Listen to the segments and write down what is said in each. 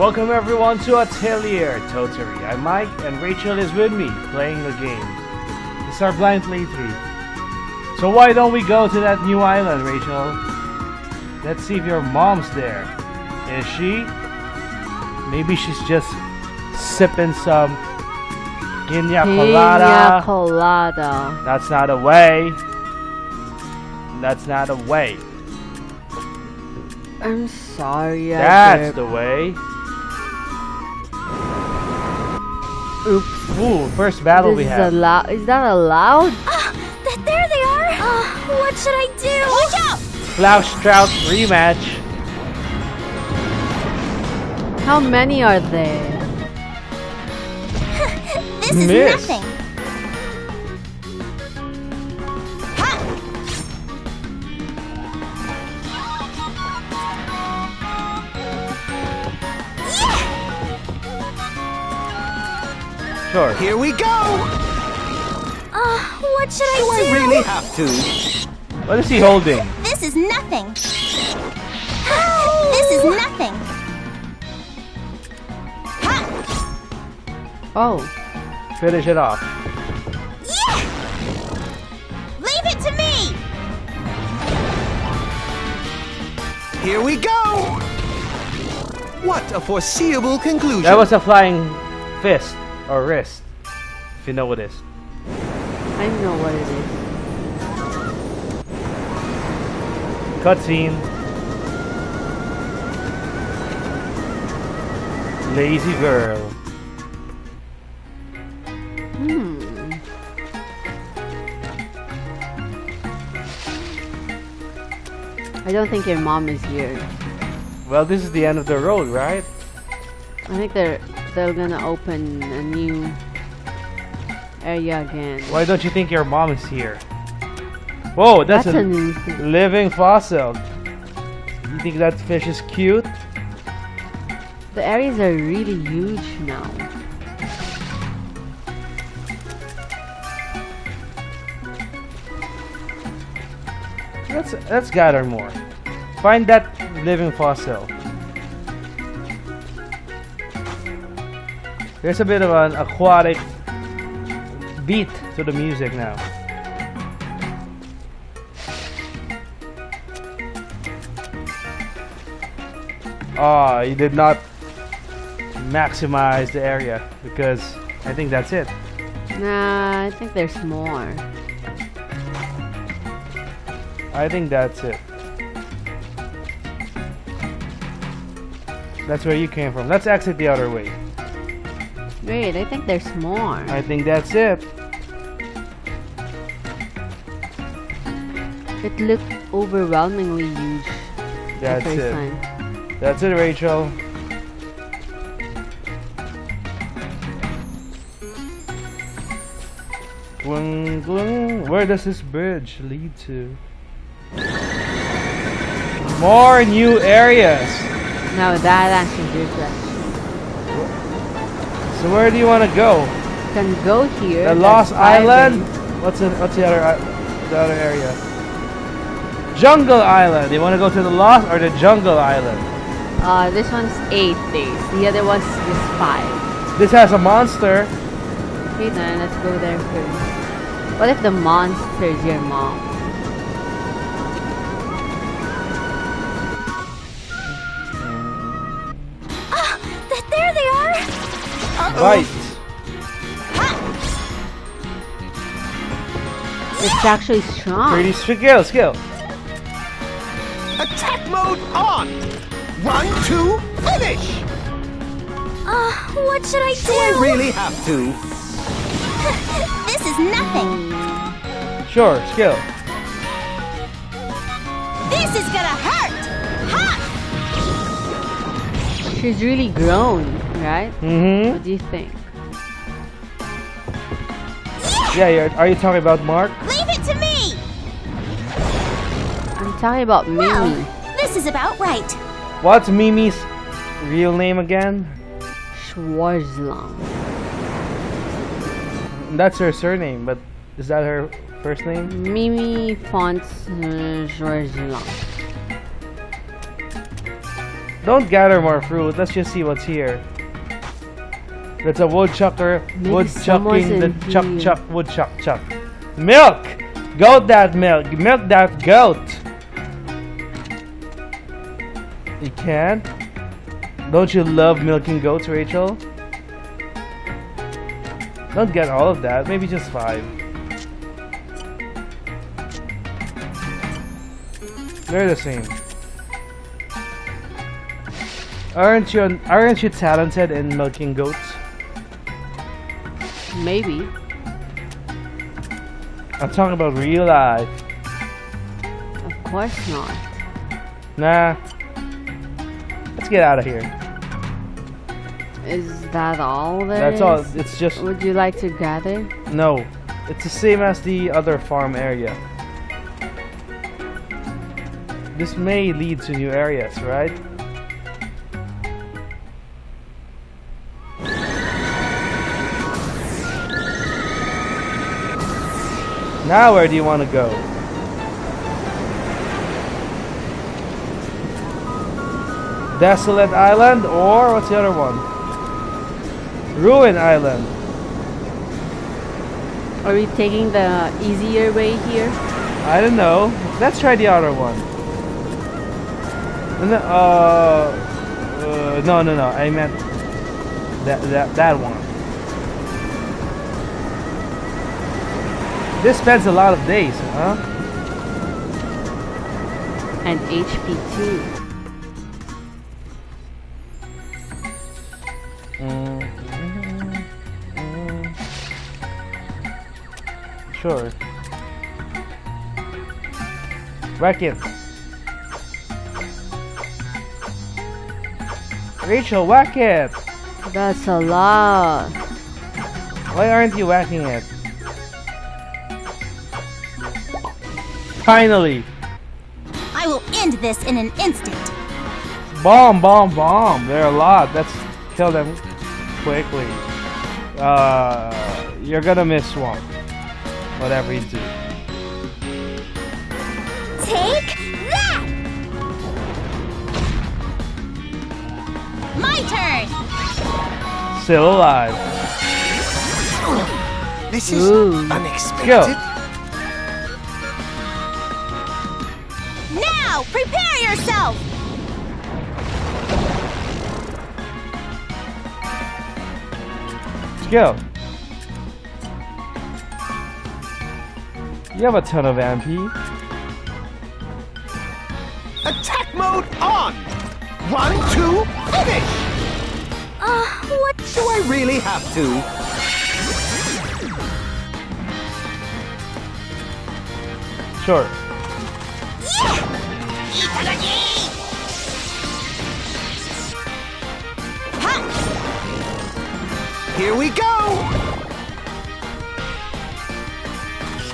Welcome everyone to Atelier Totori. I'm Mike and Rachel is with me playing the game. This is our blind playthrough. So why don't we go to that new island, Rachel? Let's see if your mom's there. Is she? Maybe she's just sipping some Piña colada. Piña colada. That's not a way. That's not a way. I'm sorry. That's the way. Oops. Ooh, first battle we have. Is that allowed? There they are! What should I do? Watch out! Flashback rematch. How many are there? This is Miss. nothing. Sure. Here we go! What should I Do I do? really have to? What is he holding? This is nothing. This is nothing. Oh. Finish it off. Leave it to me! Here we go! What a foreseeable conclusion. That was a flying fist or wrist. If you know what it is. I know what it is. Cutscene. Lazy girl. I don't think your mom is here. Well, this is the end of the road, right? I think they're gonna open a new area again. Why don't you think your mom is here? Whoa, that's That's a a new thing. living fossil. You think that fish is cute? The areas are really huge now. Let's gather more. Find that living fossil. There's a bit of an aquatic beat to the music now. Ah, you did not maximize the area because I think that's it. Nah, I think there's more. I think that's it. That's where you came from. Let's exit the other way. Wait, I think there's more. I think that's it. It looked overwhelmingly huge. That's the first it. time. That's it, Rachel. Glung, glung. Where does this bridge lead to? More new areas. Now that answers your question. So where do you want to go? You can go here. The that's Lost Island. diving. What's the other area? Jungle Island. You want to go to the Lost or the Jungle Island? This one's 8 days. The other one's just 5. This has a monster. Okay, then let's go there first. What if the monster is your mom? There they are! Right. It's actually strong. Pretty skill. Attack mode on! 1, 2, finish! What should I Do I do? really have to? This is nothing. Sure, skill. This is gonna hurt! Ha! She's really grown, right? Mm-hmm. What do you think? Yeah, are you talking about Mark? Leave it to me! I'm talking about Mimi. Well, this is about right. What's Mimi's real name again? Schwarzlang. That's her surname, but is that her first name? Mimi Fonts Schwarzlang. Don't gather more fruit. Let's just see what's here. There's a woodchucker. Maybe Woodchucking the someone's in chuck here. chuck woodchuck chuck. Milk! Goat that milk. Milk that goat. You can? Don't you love milking goats, Rachel? Don't get all of that. Maybe just 5. They're the same. Aren't you talented in milking goats? Maybe. I'm talking about real life. Of course not. Nah. Let's get out of here. Is that all there That's is? all. It's just Would you like to gather? no. It's the same as the other farm area. This may lead to new areas, right? Now where do you want to go? Desolate Island, or what's the other one? Ruin Island. Are we taking the easier way here? I don't know. Let's try the other one. No. I meant that one. This spends a lot of days, huh? And HP too. Sure. Whack it. Rachel, whack it! That's a lot. Why aren't you whacking it? Finally! I will end this in an instant. Bomb! There are a lot. Let's kill them quickly. You're gonna miss one. Whatever you do. Take that! My turn! Still alive. This is Ooh. unexpected. Go. Now, prepare yourself! Let's go. You have a ton of MP. Attack mode on! 1, 2, finish! What? Do I really have to? Sure. Here we go!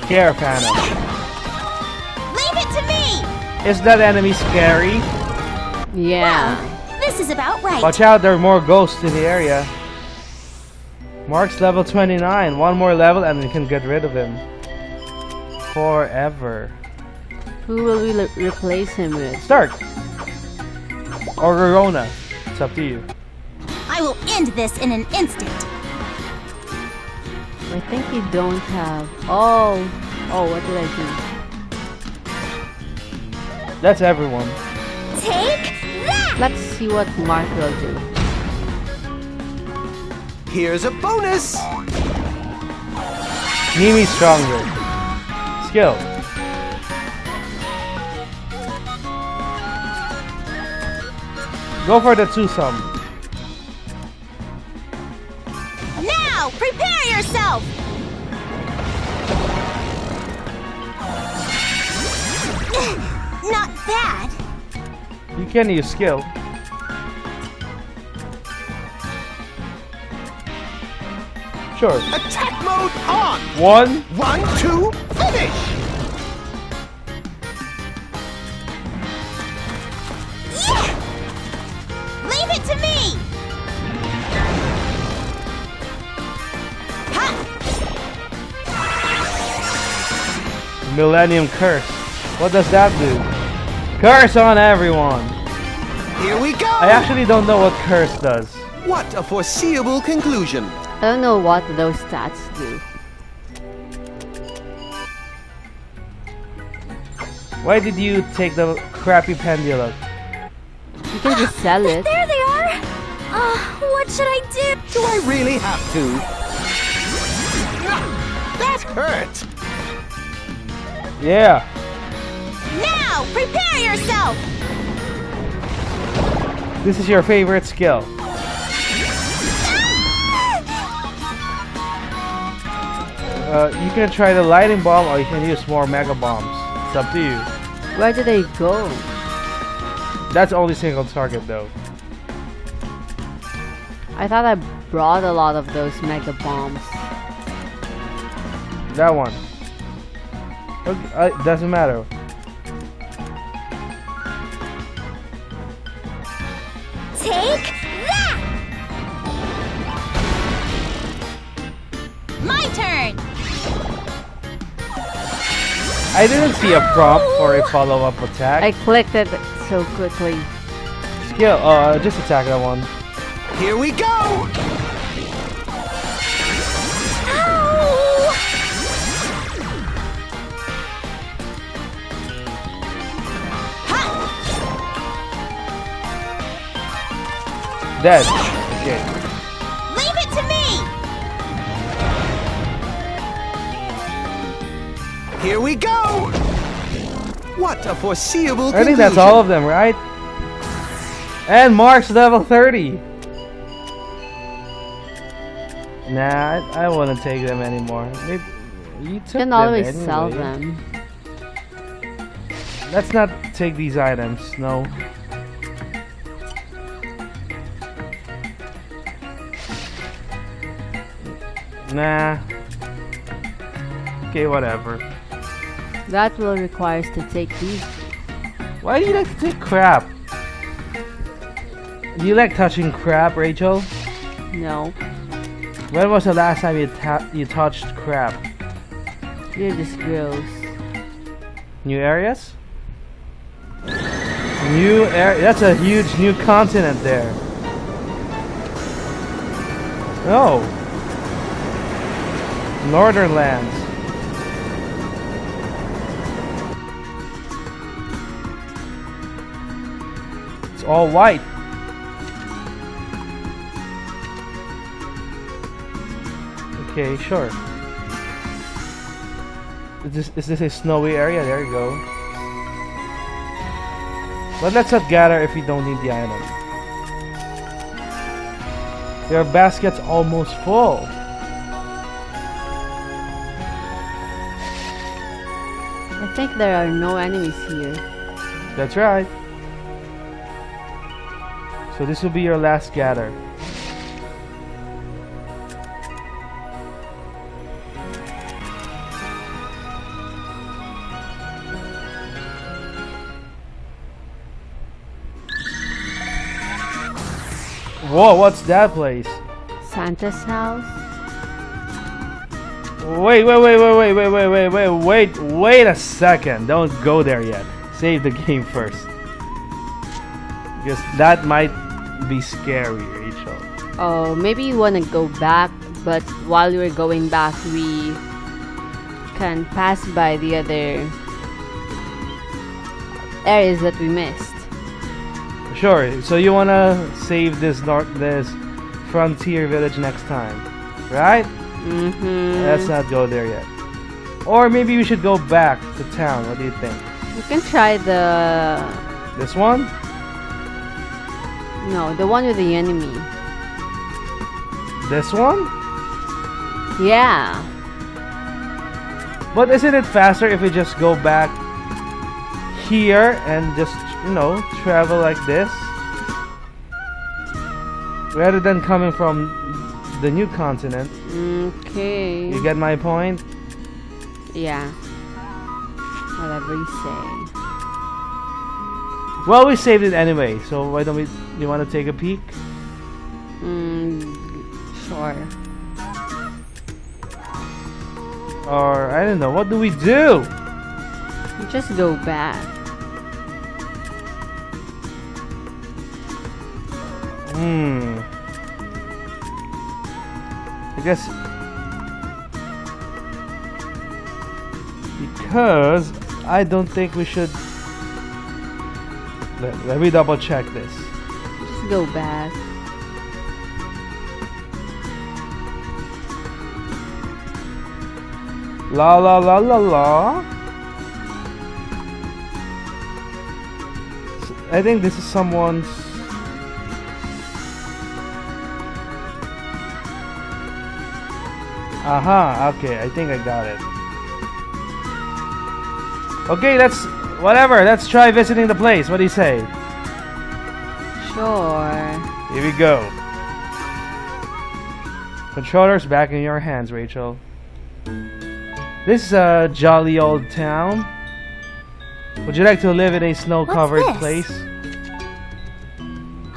Scare Phantom. Leave it to me! Is that enemy scary? Yeah. This is about right. Watch out, there are more ghosts in the area. Mark's level 29. One more level and we can get rid of him. Forever. Who will we replace him with? Start! Or Rorona. It's up to you. I will end this in an instant. I think you don't have. Oh, what did I do? That's everyone. Take that! Let's see what Mark will do. Here's a bonus! Mimi's stronger. Skill. Go for the twosome. Now, prepare yourself! Not bad. You can use skill. Sure. Attack mode on! 1, 1, 2, finish! Leave it to me! Ha! Millennium Curse. What does that do? Curse on everyone! Here we go! I actually don't know what curse does. What a foreseeable conclusion. I don't know what those stats do. Why did you take the crappy pendulum? You can just sell it. There they are! What should I do? Do I really have to? That hurt! Yeah. Now, prepare yourself! This is your favorite skill. You can try the lightning bomb or you can use more mega bombs. It's up to you. Where do they go? That's only single target though. I thought I brought a lot of those mega bombs. That one. Okay, doesn't matter. Take that! My turn! I didn't see a prompt for a follow-up attack. I clicked it so quickly. Skill, just attack that one. Here we go! Ow! Dead. Okay. Leave it to me! Here we go! What a foreseeable I think that's all of them, right? And Mark's level 30. Nah, I wouldn't take them anymore. You took You can them always anyway. sell them. Let's not take these items, no. Nah. Okay, whatever. That will require us to take these. Why do you like to take crap? Do you like touching crap, Rachel? No. When was the last time you touched crap? You're just gross. New areas? New area. That's a huge new continent there. Oh. Northern lands. It's all white. Okay, sure. Is this a snowy area? There you go. But let's not gather if we don't need the item. Your basket's almost full. I think there are no enemies here. That's right. So this will be your last gather. Whoa, what's that place? Santa's house? Wait a second. Don't go there yet. Save the game first. Because that might be scary, Rachel. Oh, maybe you want to go back, but while we're going back, we can pass by the other areas that we missed. Sure. So you wanna save this frontier village next time, right? Mm-hmm. Let's not go there yet. Or maybe we should go back to town. What do you think? You can try This one? No, the one with the enemy. This one? Yeah. But isn't it faster if we just go back here and just, travel like this? Rather than coming from the new continent. Okay. You get my point? Yeah. Whatever you say. Well, we saved it anyway, so why don't we... You want to take a peek? Sure. Or, I don't know, what do we do? You just go back. I guess because I don't think we should. Let me double check this. Just go back. La la la la la. I think this is someone's. Aha, okay, I think I got it. Okay, let's try visiting the place. What do you say? Sure. Here we go. Controllers back in your hands, Rachel. This is a jolly old town. Would you like to live in a snow-covered What's place? this?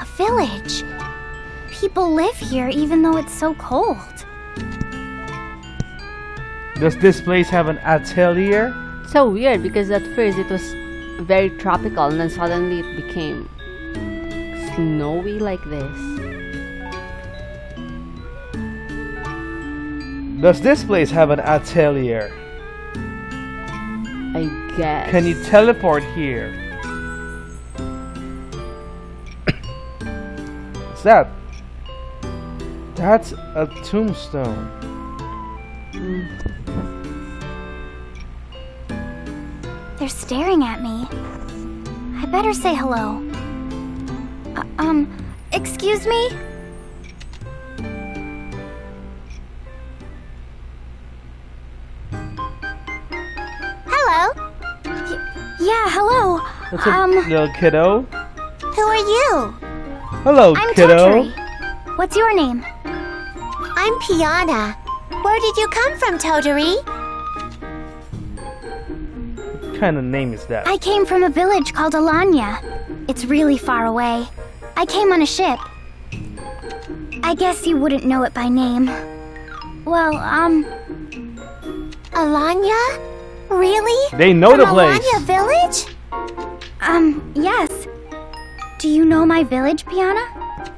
A village. People live here even though it's so cold. Does this place have an atelier? So weird because at first it was very tropical and then suddenly it became snowy like this. Does this place have an atelier? I guess. Can you teleport here? What's that? That's a tombstone. They're staring at me. I better say hello. Excuse me? Hello? Yeah, hello. That's a little kiddo. Who are you? Hello, I'm kiddo. Totori. What's your name? I'm Piana. Where did you come from, Totori? What kind of name is that? I came from a village called Alanya. It's really far away. I came on a ship. I guess you wouldn't know it by name. Well, Alanya? Really? They know the From place. Alanya village? Yes. Do you know my village, Piana?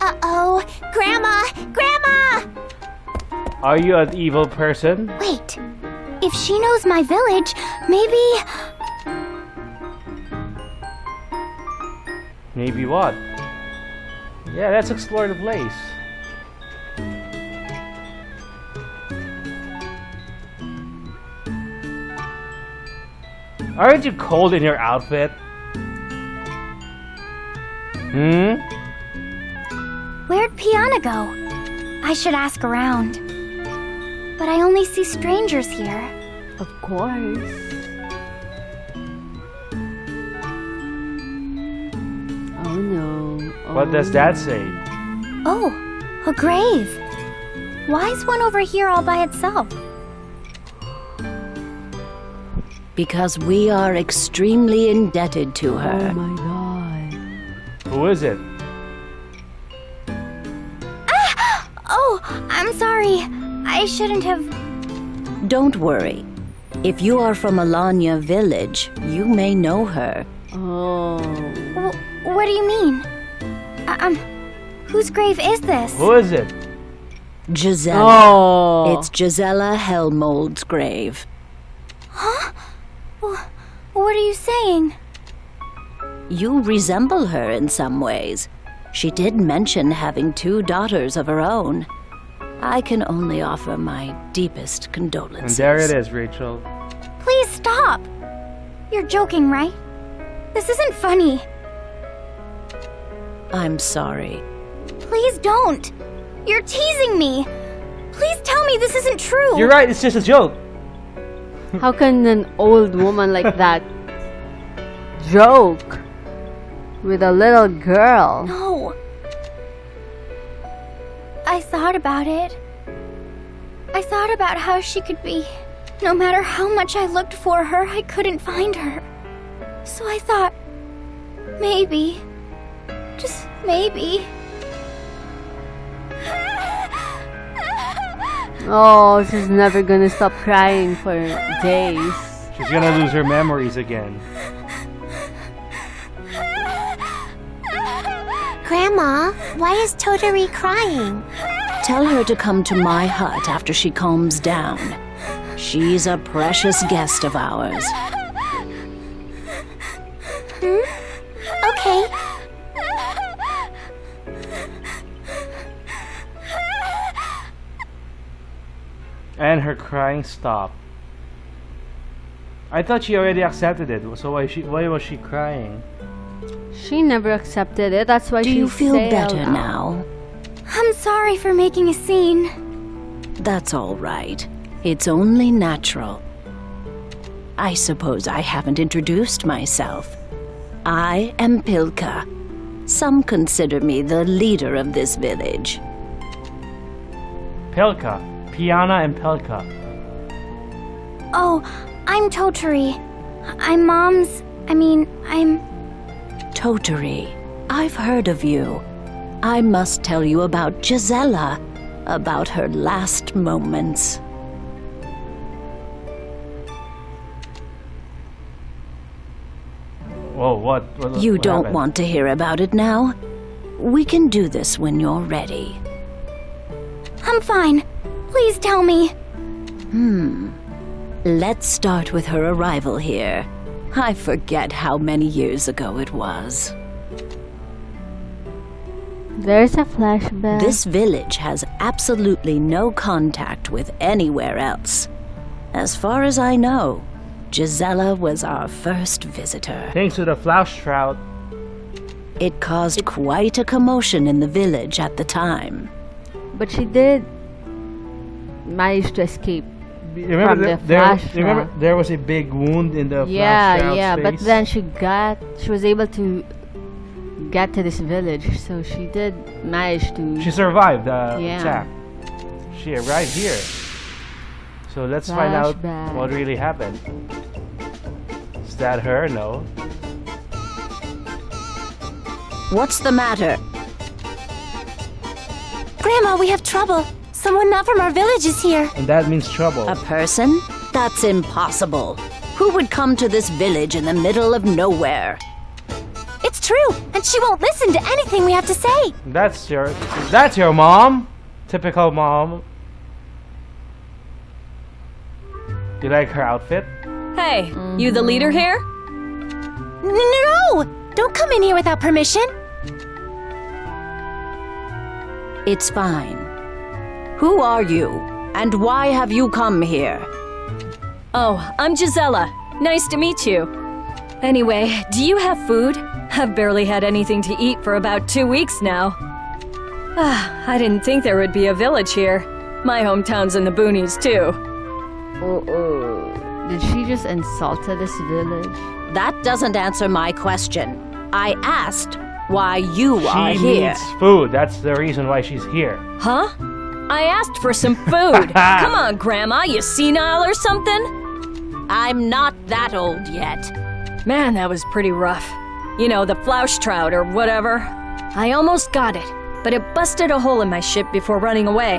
Uh-oh. Grandma! Grandma! Are you an evil person? Wait. If she knows my village, maybe... Maybe what? Yeah, let's explore the place. Aren't you cold in your outfit? Where'd Piana go? I should ask around. But I only see strangers here. Of course. Oh no. What does that say? Oh, a grave. Why is one over here all by itself? Because we are extremely indebted to Oh her. my god. Who is it? Oh, I'm sorry. I shouldn't have... Don't worry. If you are from Alanya village, you may know her. Oh. What do you mean? Whose grave is this? Who is it? Jazella. Oh. It's Jazella Hellmold's grave. Huh? What are you saying? You resemble her in some ways. She did mention having 2 daughters of her own. I can only offer my deepest And condolences. there it is, Rachel. Please stop. You're joking, right? This isn't funny. I'm sorry. Please don't. You're teasing me. Please tell me this isn't true. You're right, it's just a joke. How can an old woman like that joke with a little girl? No. I thought about it. I thought about how she could be. No matter how much I looked for her, I couldn't find her. So I thought, maybe, just maybe. Oh, she's never gonna stop crying for days. She's gonna lose her memories again. Grandma, why is Totori crying? Tell her to come to my hut after she calms down. She's a precious guest of ours. Okay. And her crying stopped. I thought she already accepted it, so why was she crying? She never accepted it. That's why Do she you feel sailed better out. now? I'm sorry for making a scene. That's all right. It's only natural. I suppose I haven't introduced myself. I am Pilka. Some consider me the leader of this village. Pelka. Piana and Pelka. Oh, I'm Totori. I'm Totori, I've heard of you. I must tell you about Jazella, about her last moments. Whoa, what You don't happened? want to hear about it now? We can do this when you're ready. I'm fine. Please tell me. Let's start with her arrival here. I forget how many years ago it was. There's a flashback. This village has absolutely no contact with anywhere else. As far as I know, Jazella was our first visitor. Thanks to the flash trout. It caused quite a commotion in the village at the time. But she did manage to escape. Remember, From the flash remember trout. there was a big wound in the flash Yeah, trout's yeah. But face? then she was able to get to this village, so she did manage to. She survived the Yeah. attack. She arrived here. So let's find out Flashback. what really happened. Is that her? No. What's the matter? Grandma, we have trouble. Someone not from our village is here. And that means trouble. A person? That's impossible. Who would come to this village in the middle of nowhere? It's true, and she won't listen to anything we have to say. That's your mom. Typical mom. You like her outfit? Hey, you the leader here? No! Don't come in here without permission. It's fine. Who are you? And why have you come here? Oh, I'm Jazella. Nice to meet you. Anyway, do you have food? I've barely had anything to eat for about 2 weeks now. I didn't think there would be a village here. My hometown's in the boonies, too. Did she just insulted this village? That doesn't answer my question. I asked why you are She here. needs food. That's the reason why she's here. Huh? I asked for some food. Come on, Grandma, you senile or something? I'm not that old yet. Man, that was pretty rough. You know, the flausch trout or whatever. I almost got it, but it busted a hole in my ship before running away.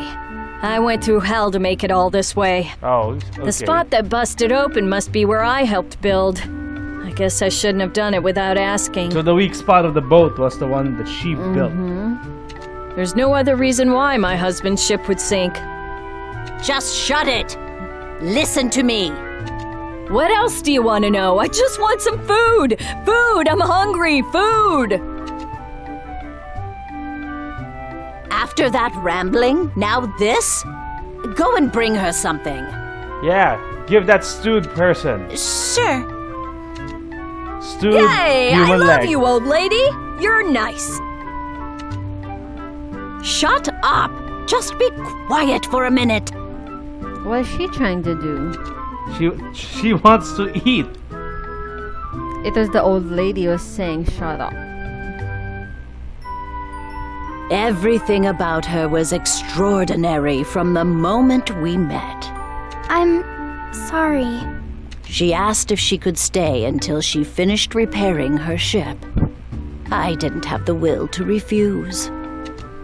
I went through hell to make it all this way. Oh, okay. The spot that busted open must be where I helped build. I guess I shouldn't have done it without asking. So the weak spot of the boat was the one that she built. There's no other reason why my husband's ship would sink. Just shut it. Listen to me. What else do you want to know? I just want some food! Food! I'm hungry! Food! After that rambling, now this? Go and bring her something. Yeah, give that stewed person. Sure. Stewed Hey, I human love leg. you, old lady! You're nice! Shut up. Just be quiet for a minute. What is she trying to do? She wants to eat. It was the old lady who was saying, "Shut up." Everything about her was extraordinary from the moment we met. I'm sorry. She asked if she could stay until she finished repairing her ship. I didn't have the will to refuse.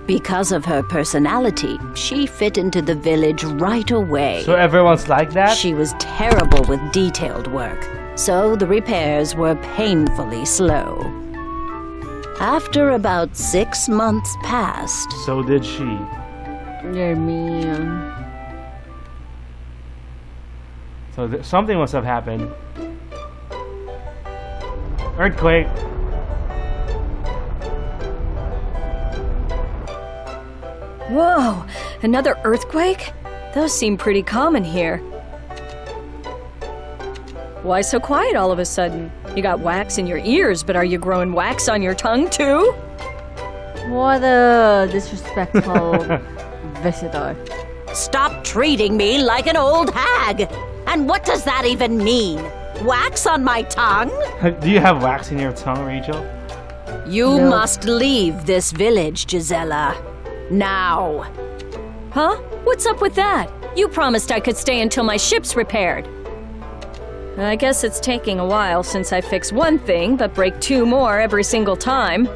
Because of her personality, she fit into the village right away. So everyone's like that? She was terrible with detailed work, so the repairs were painfully slow. After about 6 months passed, So did she. You're mean. So something must have happened. Earthquake. Whoa, another earthquake? Those seem pretty common here. Why so quiet all of a sudden? You got wax in your ears, but are you growing wax on your tongue too? What a disrespectful visitor. stop treating me like an old hag. And what does that even mean? Wax on my tongue? Do you have wax in your tongue, Rachel? You No. must leave this village, Jazella. Now. Huh? What's up with that? You promised I could stay until my ship's repaired. I guess it's taking a while since I fix one thing, but break two more every single time.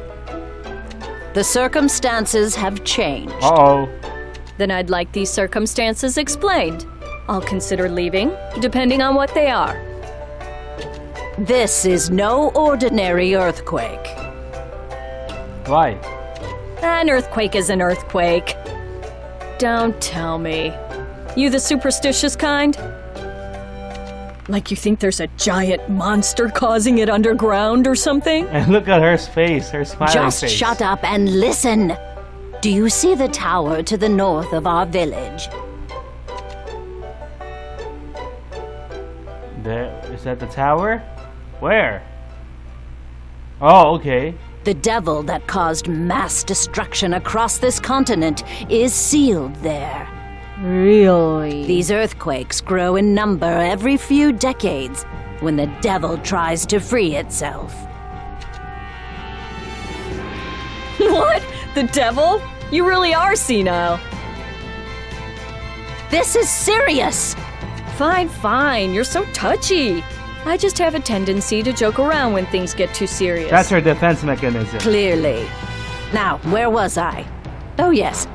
The circumstances have changed. Uh-oh. Then I'd like these circumstances explained. I'll consider leaving, depending on what they are. This is no ordinary earthquake. Why? An earthquake is an earthquake. Don't tell me. You the superstitious kind? Like you think there's a giant monster causing it underground or something? And look at her face, her smiling Just face. shut up and listen. Do you see the tower to the north of our village? There, is that the tower? Where? Oh, okay. The devil that caused mass destruction across this continent is sealed there. Really? These earthquakes grow in number every few decades when the devil tries to free itself. What? The devil? You really are senile. This is serious! Fine, fine. You're so touchy. I just have a tendency to joke around when things get too serious. That's her defense mechanism. Clearly. Now, where was I? Oh, yes.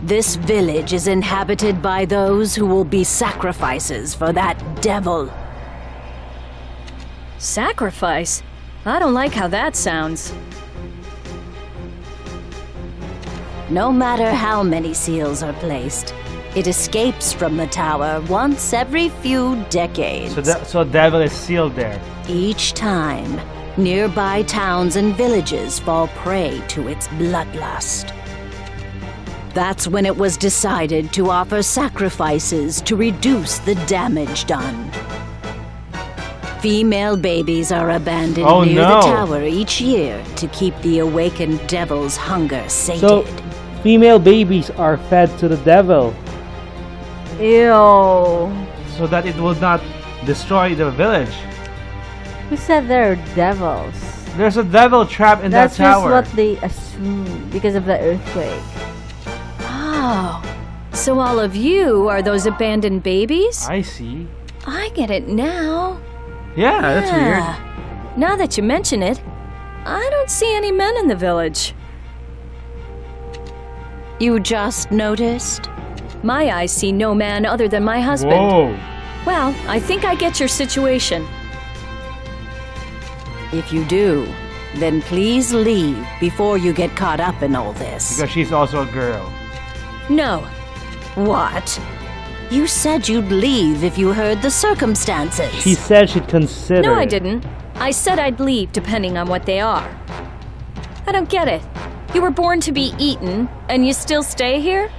This village is inhabited by those who will be sacrifices for that devil. Sacrifice? I don't like how that sounds. No matter how many seals are placed, it escapes from the tower once every few decades. So devil is sealed there. Each time, nearby towns and villages fall prey to its bloodlust. That's when it was decided to offer sacrifices to reduce the damage done. Female babies are abandoned Oh, near no. the tower each year to keep the awakened devil's hunger sated. So, female babies are fed to the devil Ew. so that it will not destroy the village. Who said they're devils? There's a devil trap in That's that just tower. what they assume because of the earthquake. Oh, so all of you are those abandoned babies? I see. I get it now. Yeah, that's weird. Yeah. Now that you mention it, I don't see any men in the village. You just noticed? My eyes see no man other than my husband. Whoa. Well, I think I get your situation. If you do, then please leave before you get caught up in all this. Because she's also a girl. No. What? You said you'd leave if you heard the circumstances. She said she'd consider No, I it. didn't. I said I'd leave depending on what they are. I don't get it. You were born to be eaten, and you still stay here?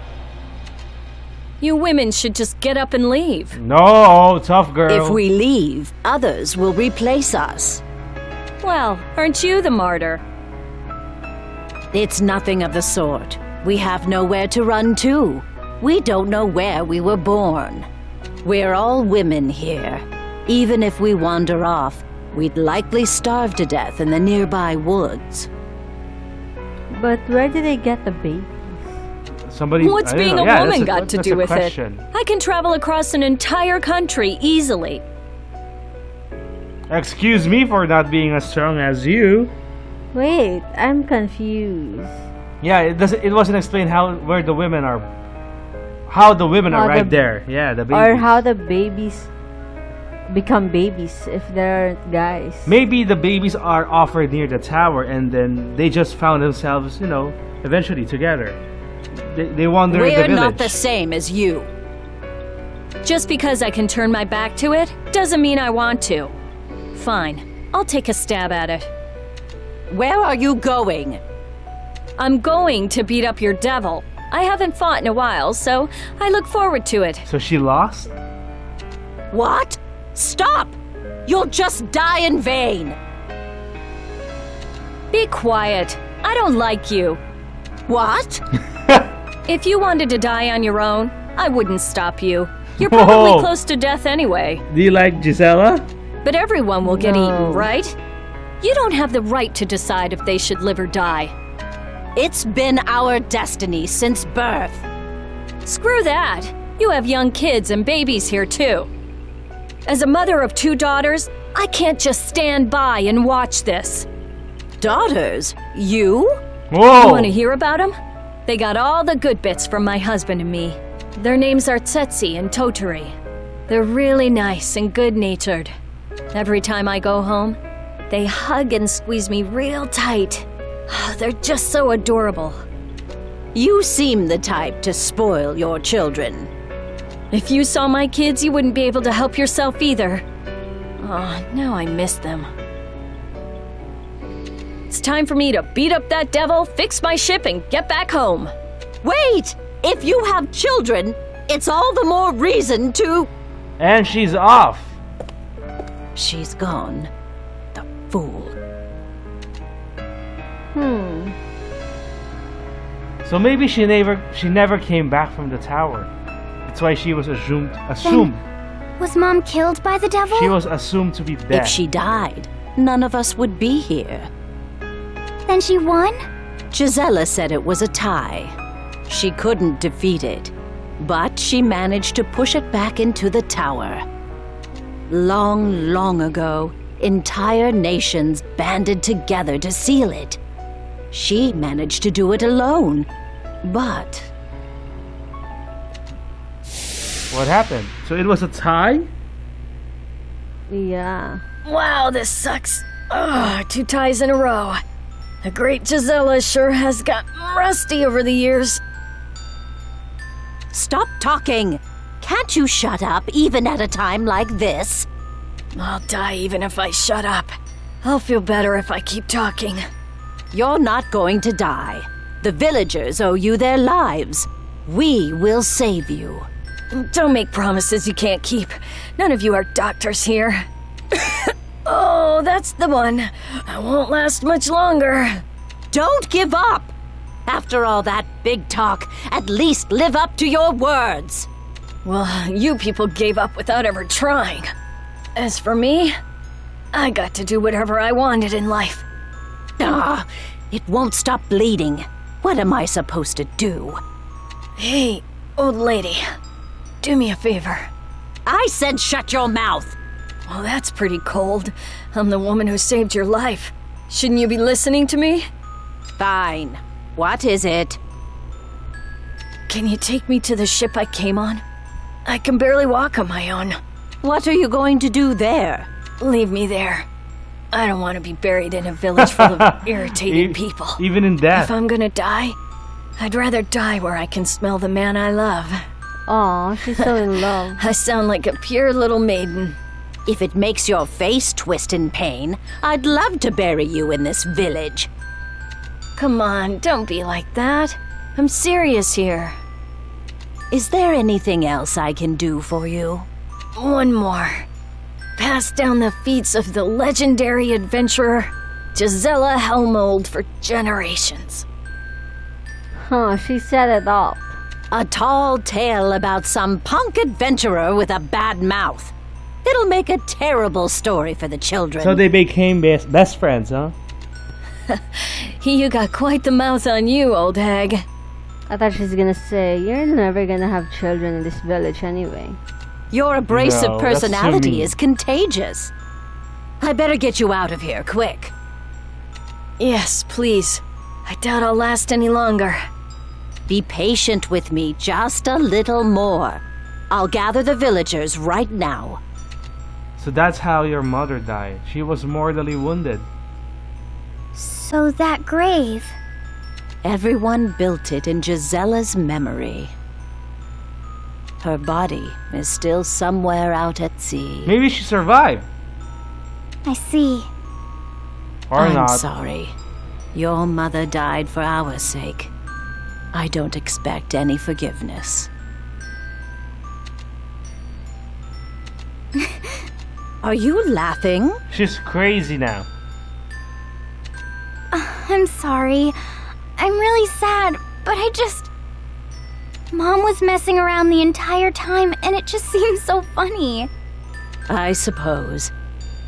You women should just get up and leave. No, tough girl. If we leave, others will replace us. Well, aren't you the martyr? It's nothing of the sort. We have nowhere to run to. We don't know where we were born. We're all women here. Even if we wander off, we'd likely starve to death in the nearby woods. But where did they get the baby? Somebody. What's I don't being know. a Yeah, woman that's got to that's do a with question. it? I can travel across an entire country easily. Excuse me for not being as strong as you. Wait, I'm confused. Yeah, it wasn't explained how the women How arrived the- there. Yeah, the baby. Or how the babies become babies if there aren't guys. Maybe the babies are offered near the tower and then they just found themselves, eventually together. They wander the We're village. not the same as you. Just because I can turn my back to it doesn't mean I want to. Fine, I'll take a stab at it. Where are you going? I'm going to beat up your devil. I haven't fought in a while, so I look forward to it. So she lost? What? Stop! You'll just die in vain. Be quiet. I don't like you. What? If you wanted to die on your own, I wouldn't stop you. You're probably Whoa. close to death anyway. Do you like Jazella? But everyone will get No. eaten, right? You don't have the right to decide if they should live or die. It's been our destiny since birth. Screw that. You have young kids and babies here too. As a mother of 2 daughters, I can't just stand by and watch this. Daughters? You? Whoa! You want to hear about them? They got all the good bits from my husband and me. Their names are Tsetsi and Totori. They're really nice and good-natured. Every time I go home, they hug and squeeze me real tight. They're just so adorable. You seem the type to spoil your children. If you saw my kids, you wouldn't be able to help yourself either. Oh, now I miss them. It's time for me to beat up that devil, fix my ship, and get back home. Wait! If you have children, it's all the more reason to... And she's off. She's gone. The fool. So maybe she never came back from the tower. That's why she was assumed. Was Mom killed by the devil? She was assumed to be dead. If she died, none of us would be here. Then she won? Jazella said it was a tie. She couldn't defeat it, but she managed to push it back into the tower. Long, long ago, entire nations banded together to seal it. She managed to do it alone, but... What happened? So it was a tie? Yeah. Wow, this sucks. Ugh, 2 ties in a row. The great Jazella sure has gotten rusty over the years. Stop talking! Can't you shut up even at a time like this? I'll die even if I shut up. I'll feel better if I keep talking. You're not going to die. The villagers owe you their lives. We will save you. Don't make promises you can't keep. None of you are doctors here. Oh, that's the one. I won't last much longer. Don't give up! After all that big talk, at least live up to your words. Well, you people gave up without ever trying. As for me, I got to do whatever I wanted in life. Ah, it won't stop bleeding. What am I supposed to do? Hey, old lady, do me a favor. I said shut your mouth. Well, that's pretty cold. I'm the woman who saved your life. Shouldn't you be listening to me? Fine. What is it? Can you take me to the ship I came on? I can barely walk on my own. What are you going to do there? Leave me there. I don't want to be buried in a village full of irritating people. Even in death. If I'm gonna die, I'd rather die where I can smell the man I love. Aw, she's so in love. I sound like a pure little maiden. If it makes your face twist in pain, I'd love to bury you in this village. Come on, don't be like that. I'm serious here. Is there anything else I can do for you? One more. Pass down the feats of the legendary adventurer, Jazella Helmold, for generations. Huh, she set it up. A tall tale about some punk adventurer with a bad mouth. It'll make a terrible story for the children. So they became best friends, huh? You got quite the mouth on you, old hag. I thought she was gonna say, you're never gonna have children in this village anyway. Your abrasive No, that's too personality mean. is contagious. I better get you out of here, quick. Yes, please. I doubt I'll last any longer. Be patient with me just a little more. I'll gather the villagers right now. So that's how your mother died. She was mortally wounded. So that grave. Everyone built it in Jazella's memory. Her body is still somewhere out at sea. Maybe she survived. I see. Or I'm not. sorry. Your mother died for our sake. I don't expect any forgiveness. Are you laughing? She's crazy now. I'm sorry. I'm really sad, but Mom was messing around the entire time, and it just seems so funny. I suppose.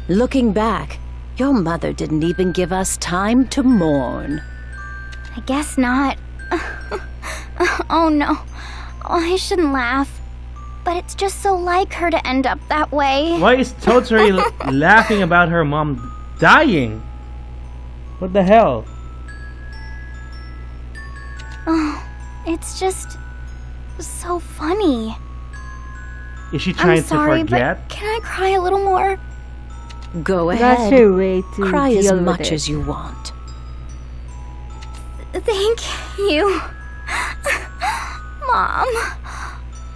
Looking back, your mother didn't even give us time to mourn. I guess not. Oh no. Oh, I shouldn't laugh. But it's just so like her to end up that way. Why is Totori laughing about her mom dying? What the hell? Oh, it's just so funny. Is she trying I'm sorry, to forget? but can I cry a little more? Go ahead. That's your way to Cry as deal with much it. as you want. Thank you. Mom.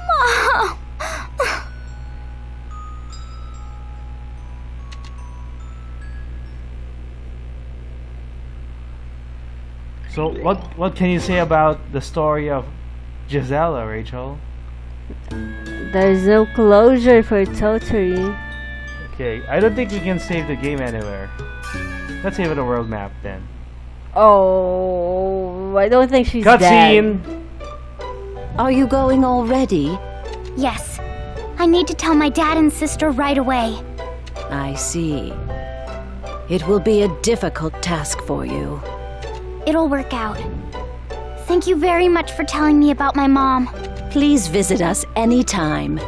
Mom. So what can you say about the story of Jazella, Rachel? There's no closure for Totori. Okay, I don't think we can save the game anywhere. Let's save it a world map then. Oh, I don't think she's dead. Cutscene! Are you going already? Yes. I need to tell my dad and sister right away. I see. It will be a difficult task for you. It'll work out. Thank you very much for telling me about my mom. Please visit us anytime.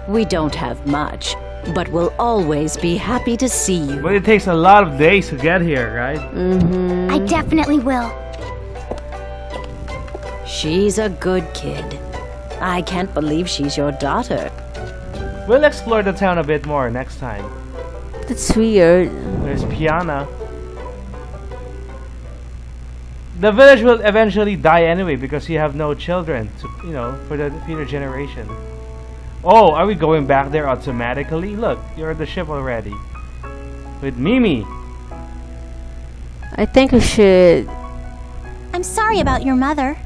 We don't have much, but we'll always be happy to see you. But it takes a lot of days to get here, right? Mm-hmm. I definitely will. She's a good kid. I can't believe she's your daughter. We'll explore the town a bit more next time. That's weird. There's Piana. The village will eventually die anyway because you have no children, to, for the future generation. Oh, are we going back there automatically? Look, you're at the ship already. With Mimi. I think we should I'm sorry about your mother.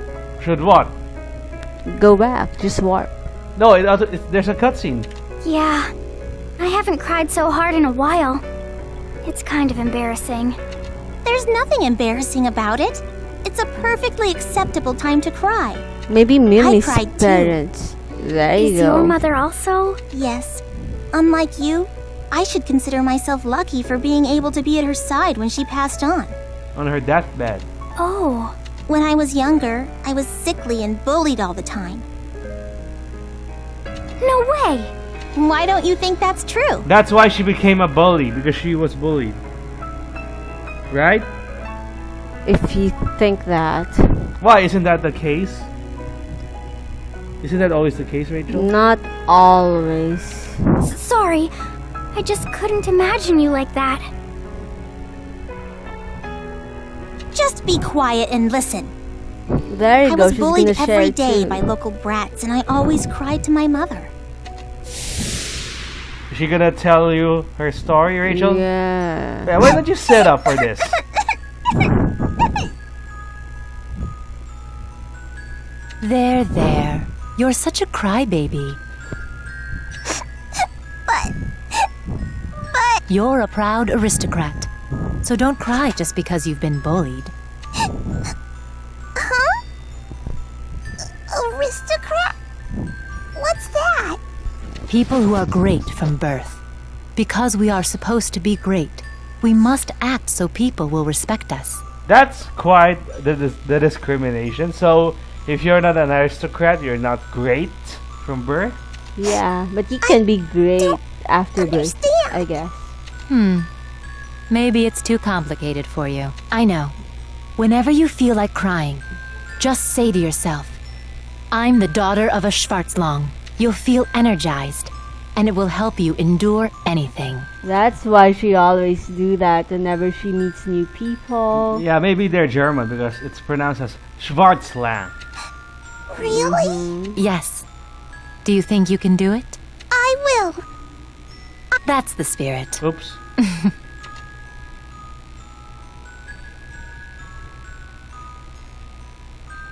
Should what? go back. Just warp. No, there's a cutscene. Yeah. I haven't cried so hard in a while. It's kind of embarrassing. There's nothing embarrassing about it. It's a perfectly acceptable time to cry. Maybe Mimi's cried too. parents. There you Is go. your mother also? Yes. Unlike you, I should consider myself lucky for being able to be at her side when she passed on. On her deathbed. Oh. When I was younger, I was sickly and bullied all the time. No way! Why don't you think that's true? That's why she became a bully, because she was bullied. Right? If you think that. Why, isn't that the case? Isn't that always the case, Rachel? Not always. Sorry. I just couldn't imagine you like that. Just be quiet and listen. There you I go. was She's bullied gonna share every day too. by local brats, and I always cried to my mother. Is she gonna tell you her story, Rachel? Yeah. Yeah, why don't you set up for this? There. You're such a crybaby. But... You're a proud aristocrat. So don't cry just because you've been bullied. Huh? Aristocrat? What's that? People who are great from birth. Because we are supposed to be great, we must act so people will respect us. That's quite the discrimination. So, if you're not an aristocrat, you're not great from birth? Yeah, but you can be great after birth, I guess. Maybe it's too complicated for you. I know. Whenever you feel like crying, just say to yourself, I'm the daughter of a Schwarzlong. You'll feel energized. and it will help you endure anything. That's why she always do that whenever she meets new people. Yeah, maybe they're German because it's pronounced as Schwarzland. Really? Yes. Do you think you can do it? I will. That's the spirit. Oops.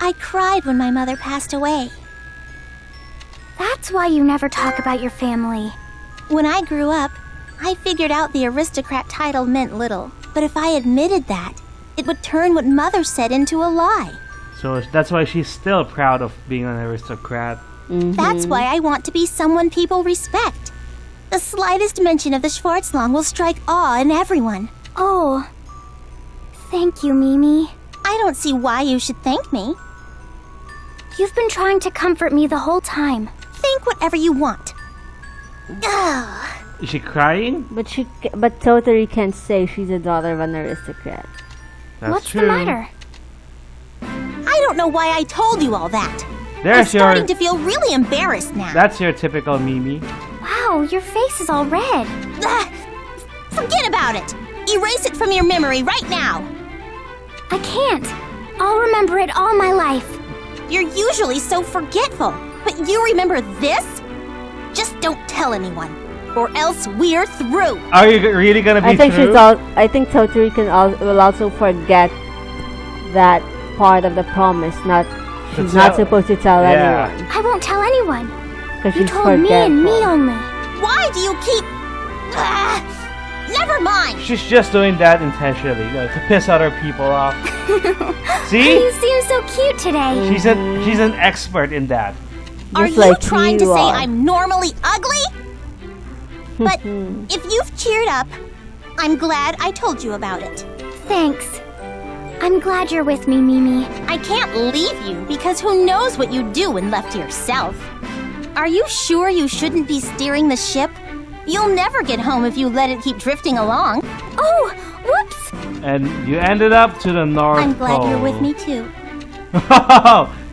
I cried when my mother passed away. That's why you never talk about your family. When I grew up, I figured out the aristocrat title meant little. But if I admitted that, it would turn what Mother said into a lie. So that's why she's still proud of being an aristocrat. That's why I want to be someone people respect. The slightest mention of the Schwarzlang will strike awe in everyone. Oh, thank you, Mimi. I don't see why you should thank me. You've been trying to comfort me the whole time. Think whatever you want. Ugh. Is she crying? But Totori can't say she's a daughter of an aristocrat. That's What's true. the matter? I don't know why I told you all that. I'm There's starting to feel really embarrassed now. That's your typical Mimi. Wow, your face is all red. Forget about it. Erase it from your memory right now. I can't. I'll remember it all my life. You're usually so forgetful, but you remember this? Just don't tell anyone, or else we're through. Are you really gonna be I think through? I think Totori will also forget that part of the promise. She's not supposed to tell anyone. I won't tell anyone. Because You she's told me and me forgetful. only. Why do you keep... Never mind. She's just doing that intentionally, to piss other people off. See? You seem so cute today. She's an expert in that. Are Just you like trying to you say are. I'm normally ugly? But if you've cheered up, I'm glad I told you about it. Thanks. I'm glad you're with me, Mimi. I can't leave you because who knows what you'd do when left to yourself. Are you sure you shouldn't be steering the ship? You'll never get home if you let it keep drifting along. Oh, whoops! And you ended up to the North I'm glad Pole. you're with me too.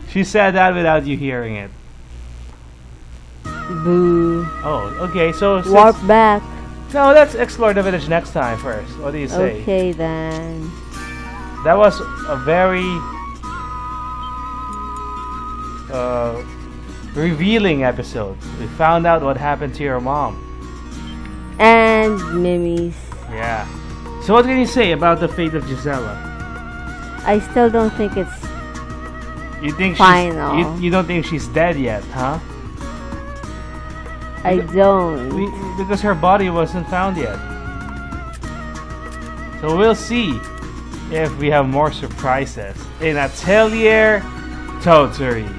She said that without you hearing it. Boo. Oh, okay, so Warp back. No, let's explore the village next time first. What do you say? Okay then. That was a very revealing episode. We found out what happened to your mom. And Mimi's. Yeah. So what can you say about the fate of Jazella? I still don't think it's You think Final. you don't think she's dead yet, huh? I don't. Because her body wasn't found yet. So we'll see if we have more surprises in Atelier Totori.